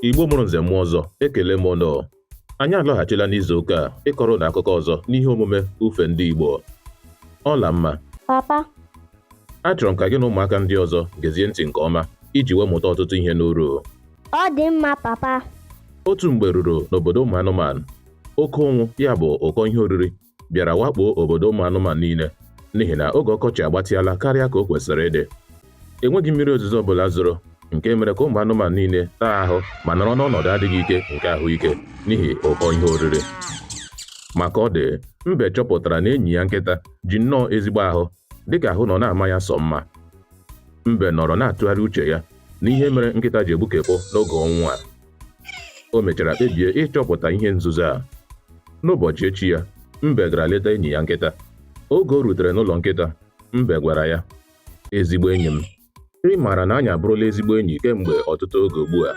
Igbo mụrụ nze mmụọ ọzọ, ekele m ụnụ. Anyị alọghachila n'izu ụka a ịkọrọ ụnụ akụkọ ọzọ n'ihe omume ufe ndị Igbo. Ọla mma. Papa, Achọrọ m ka gị na ụmụaka ndị ọzọ gezie ntị nke ọma iji wee mụta ọtụtụ ihe n'uru. ọ dị mma papa. Otu mgbe ruru n'obodo ụmụ anụmanụ. Oke ụnwụ, ya bụ ụkọ ihe oriri, bịara wakpo obodo ụmụ anụmanụ niile n'ihi na oge ọkọchị agbatịala karịa ka o kwesịrị ịdị. Enweghị mmiri ozuzo ọbụla zoro, nke mere ka ụmụ anụmanụ niile taa ahụ ma nọrọ n'ọnọdụ adịghị ike nke ahụike n'ihi ụkọ ihe oriri. Maka ọ dị, mbe chọpụtara na enyi ya nkịta ji nnọọ ezigbo ahụ dịka ahụ nọ na-ama ya sọ mma. Mbe nọrọ na-atụgharị uche ya n'ihe mere nkịta ji egbukepụ n'oge ọnwụ a. O mechara kpebie ịchọpụta ihe nzuzo a. N'ụbọchị echi ya, mbe gara leta enyi ya nkịta. Oge o rutere n'ụlọ nkịta, mbe gwara ya, "Ezigbo enyi m, ị maara na anyị abụrụla ezigbo enyi kemgbe ọtụtụ oge ugbu a.